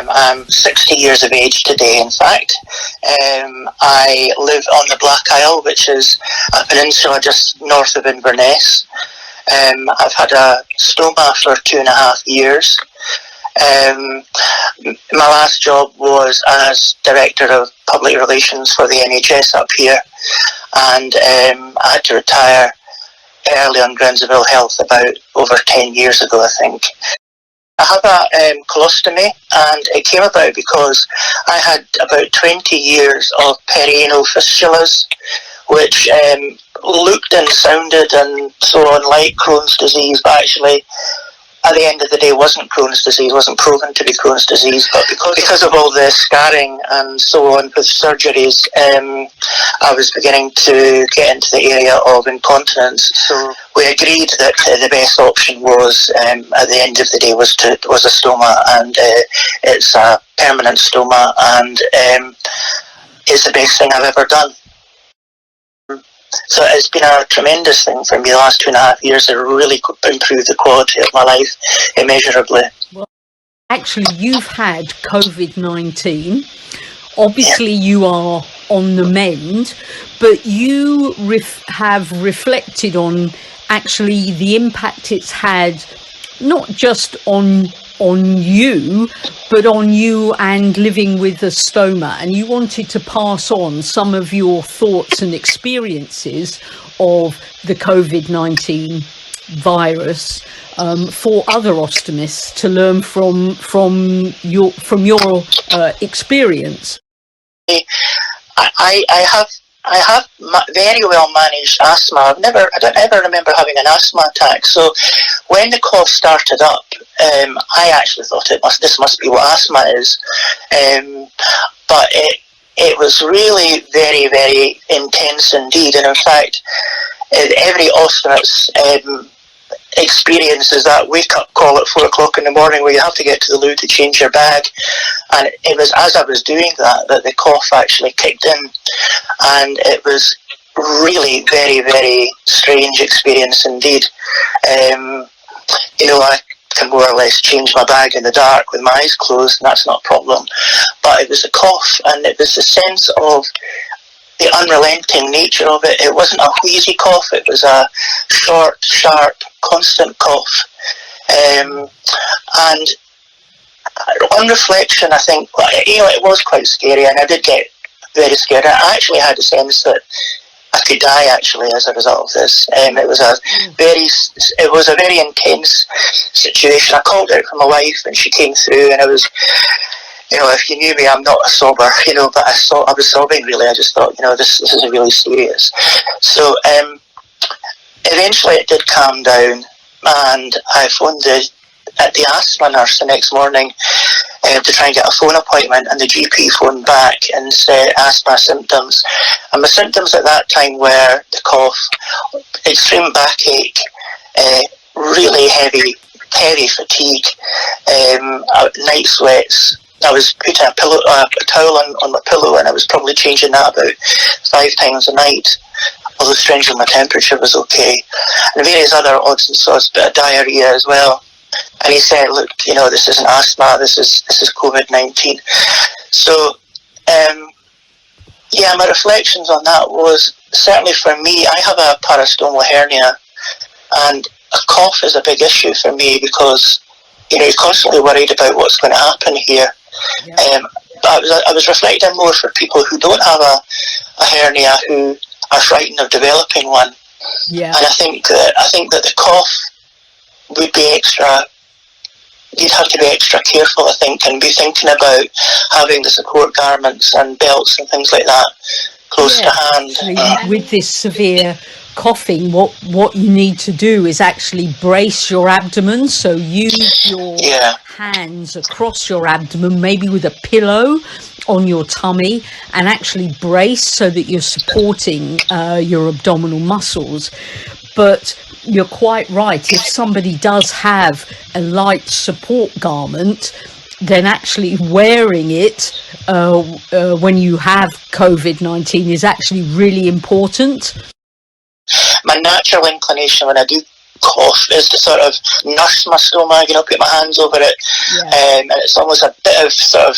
I'm 60 years of age today, in fact. I live on the Black Isle, which is a peninsula just north of Inverness. I've had a stoma for 2.5 years. My last job was as Director of Public Relations for the NHS up here, and I had to retire early on grounds of ill health about over 10 years ago, I think. I have a colostomy, and it came about because I had about 20 years of perianal fistulas, which looked and sounded and so on like Crohn's disease, but actually at the end of the day wasn't Crohn's disease, wasn't proven to be Crohn's disease, but because of all the scarring and so on with surgeries, I was beginning to get into the area of incontinence. So we agreed that the best option was, at the end of the day, was a stoma, and it's a permanent stoma, and it's the best thing I've ever done. So it's been a tremendous thing for me the last 2.5 years. It really improved the quality of my life immeasurably. Well, actually, you've had COVID-19. Obviously, you are on the mend, but you have reflected on actually the impact it's had, not just on you, but on you and living with a stoma, and you wanted to pass on some of your thoughts and experiences of the COVID-19 virus for other ostomists to learn from your experience. I have very well managed asthma. I don't ever remember having an asthma attack. So when the cough started up, I actually thought this must be what asthma is. But it was really very, very intense indeed. And in fact, every ostomate's experience is that wake-up call at 4 o'clock in the morning where you have to get to the loo to change your bag. And it was as I was doing that the cough actually kicked in. And it was really very, very strange experience indeed. I can more or less change my bag in the dark with my eyes closed, and that's not a problem. But it was a cough, and it was the sense of the unrelenting nature of it. It wasn't a wheezy cough, it was a short, sharp, constant cough. And on reflection, I think, it was quite scary, and I did get very scared. I actually had a sense that I could die actually as a result of this. It was a very intense situation. I called out for my wife, and she came through, and I was, if you knew me, I'm not a sobber, but I was sobbing really. I just thought, this is really serious. So eventually it did calm down, and I phoned the asthma nurse the next morning to try and get a phone appointment, and the GP phoned back and said asthma symptoms. And my symptoms at that time were the cough, extreme backache, really heavy fatigue, night sweats. I was putting a towel on my pillow, and I was probably changing that about 5 times a night, although strangely my temperature was okay, and various other odds and sods, but diarrhea as well. And he said, look, this isn't asthma, this is COVID-19. So, my reflections on that was, certainly for me, I have a parastomal hernia, and a cough is a big issue for me because, you're constantly worried about what's going to happen here. Yeah. But I was reflecting more for people who don't have a hernia, who are frightened of developing one. Yeah. And I think that the cough would be extra. You'd have to be extra careful, I think, and be thinking about having the support garments and belts and things like that close to hand. So with this severe coughing, what you need to do is actually brace your abdomen. So use your hands across your abdomen, maybe with a pillow on your tummy, and actually brace so that you're supporting your abdominal muscles. But you're quite right. If somebody does have a light support garment, then actually wearing it when you have COVID-19 is actually really important. My natural inclination when I do cough is to sort of nurse my stomach, put my hands over it, and it's almost a bit of sort of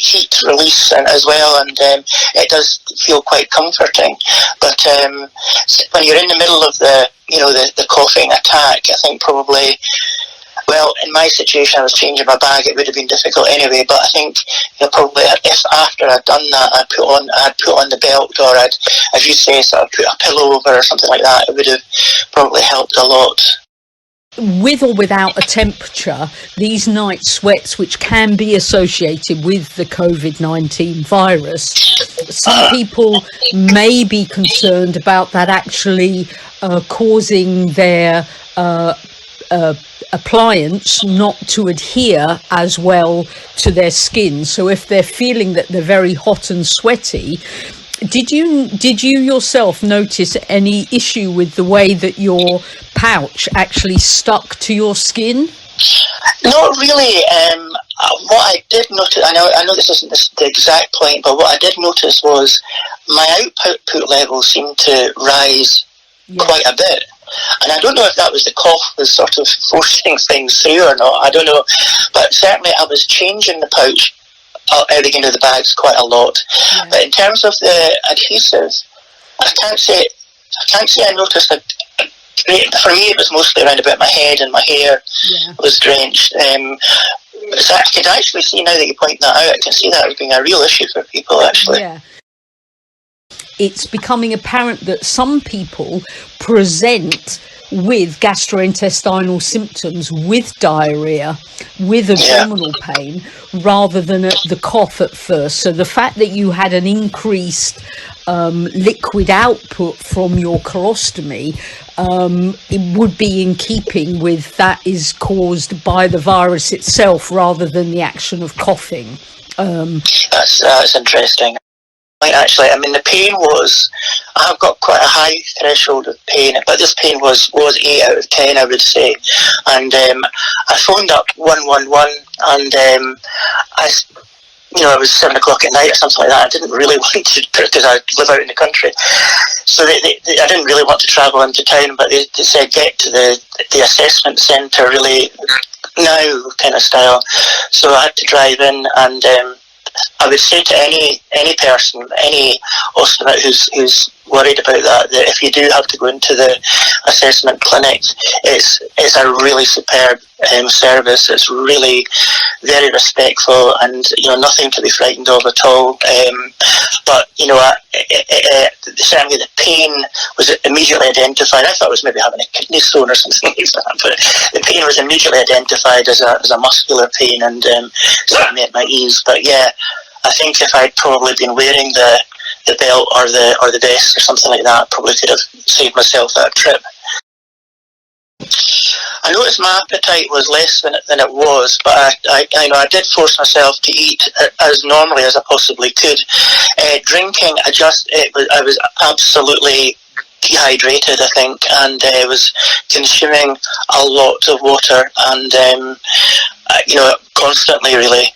heat release as well, and it does feel quite comforting. But when you're in the middle of the coughing attack, I think probably, well, in my situation, I was changing my bag. It would have been difficult anyway. But I think probably if after I'd done that, I'd put on the belt, or I'd, as you say, sort of put a pillow over or something like that, it would have probably helped a lot. With or without a temperature, these night sweats, which can be associated with the COVID-19 virus, some people may be concerned about that actually causing their appliance not to adhere as well to their skin. So if they're feeling that they're very hot and sweaty, did you yourself notice any issue with the way that your pouch actually stuck to your skin? Not really. What I did notice, I know this isn't the exact point, but what I did notice was my output levels seemed to rise quite a bit. And I don't know if that was the cough was sort of forcing things through or not. I don't know. But certainly I was changing the pouch out of the bags quite a lot. Yeah. But in terms of the adhesive, I can't say I noticed a great. For me, it was mostly around about my head, and my hair was drenched. So I could actually see, now that you point that out, I can see that as being a real issue for people, actually. Yeah. It's becoming apparent that some people present with gastrointestinal symptoms, with diarrhea, with abdominal pain, rather than the cough at first. So the fact that you had an increased liquid output from your colostomy, it would be in keeping with that is caused by the virus itself rather than the action of coughing. That's interesting. Actually, I mean, the pain was, I've got quite a high threshold of pain, but this pain was 8 out of 10, I would say. And I phoned up 111, and it was 7 o'clock at night or something like that. I didn't really want to, because I live out in the country. So I didn't really want to travel into town, but they said get to the assessment centre really now kind of style. So I had to drive in, and I would say to any person, any ostomate who's worried about that if you do have to go into the assessment clinic, it's a really superb service. It's really very respectful, and nothing to be frightened of at all. But certainly the pain was immediately identified. I thought it was maybe having a kidney stone or something like that, but the pain was immediately identified as a muscular pain, and set me at my ease. But yeah, I think if I'd probably been wearing the belt or the vest or something like that, probably could have saved myself that trip. I noticed my appetite was less than it was, but I did force myself to eat as normally as I possibly could. Drinking, I was absolutely dehydrated, I think, and I was consuming a lot of water, and constantly really.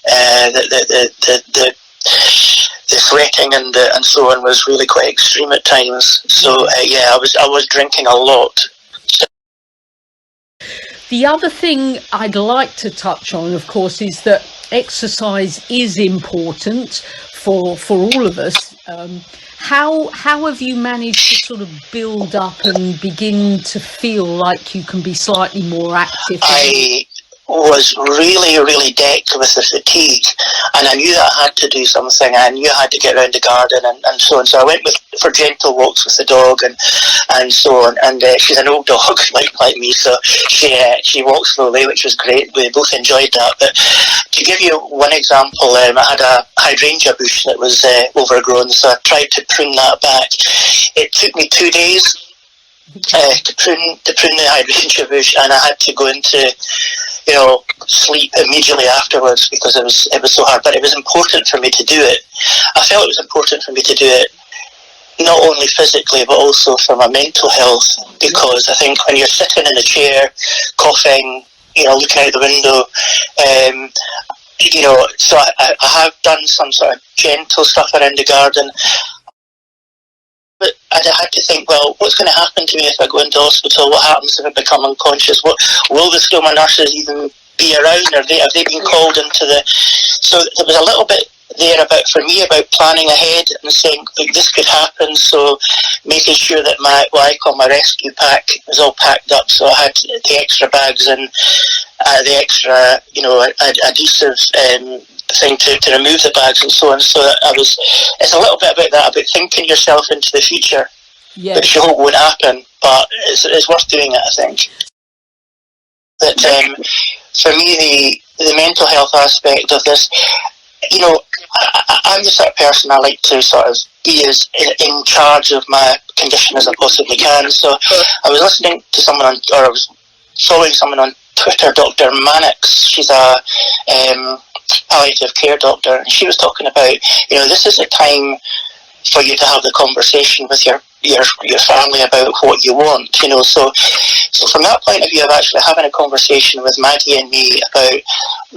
The sweating and so on was really quite extreme at times. So I was drinking a lot. The other thing I'd like to touch on, of course, is that exercise is important for all of us. How have you managed to sort of build up and begin to feel like you can be slightly more active? I was really, really decked with the fatigue, and I knew that I had to do something. I knew I had to get around the garden and so on. So I went for gentle walks with the dog and so on. And she's an old dog like me, so she walks slowly, which was great. We both enjoyed that. But to give you one example, I had a hydrangea bush that was overgrown, so I tried to prune that back. It took me 2 days to prune the hydrangea bush, and I had to go into sleep immediately afterwards because it was so hard. But it was important for me to do it. I felt it was important for me to do it, not only physically but also for my mental health, because I think when you're sitting in a chair, coughing, looking out the window, so I have done some sort of gentle stuff around the garden. but I had to think, well, what's going to happen to me if I go into hospital? What happens if I become unconscious? What will the stoma nurses even be around? Have they been called into the? So there was a little bit there about planning ahead and saying, look, this could happen. So making sure that what I call my rescue pack was all packed up. So I had the extra bags and the extra, adhesive thing to remove the bags and so on. So it's a little bit about that, about thinking yourself into the future, which you hope won't happen, but it's worth doing it, I think. That for me, the mental health aspect of this, I'm the sort of person I like to sort of be as in charge of my condition as I possibly can. So I was listening to I was following someone on Twitter, Dr. Mannix. She's a palliative care doctor, and she was talking about, this is a time for you to have the conversation with your family about what you want, so from that point of view of actually having a conversation with Maggie and me about,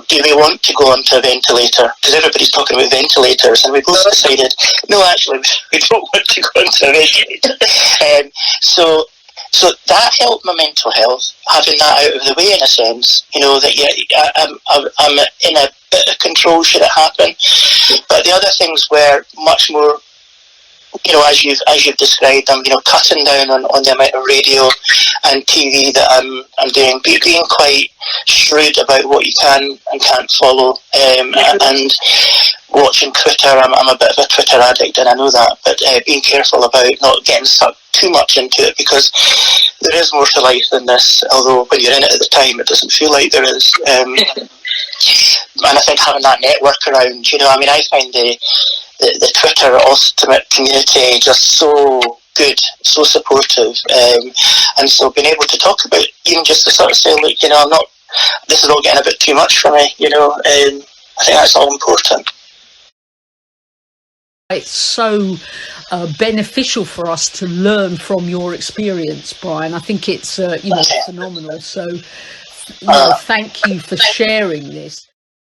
do we want to go onto a ventilator, because everybody's talking about ventilators, and we both decided, no, actually we don't want to go onto a ventilator. So that helped my mental health, having that out of the way in a sense, that I'm in a bit of control should it happen. But the other things were much more, as you've described, I'm cutting down on the amount of radio and TV that I'm doing, being quite shrewd about what you can and can't follow, and watching Twitter. I'm a bit of a Twitter addict, and I know that, but being careful about not getting sucked too much into it, because there is more to life than this, although when you're in it at the time it doesn't feel like there is. And I think having that network around, I find the Twitter ostomate community just so good, so supportive, and so being able to talk about, even just to sort of say, look, this is all getting a bit too much for me, I think that's all important. It's so beneficial for us to learn from your experience, Brian. I think it's phenomenal. So thank you for sharing this.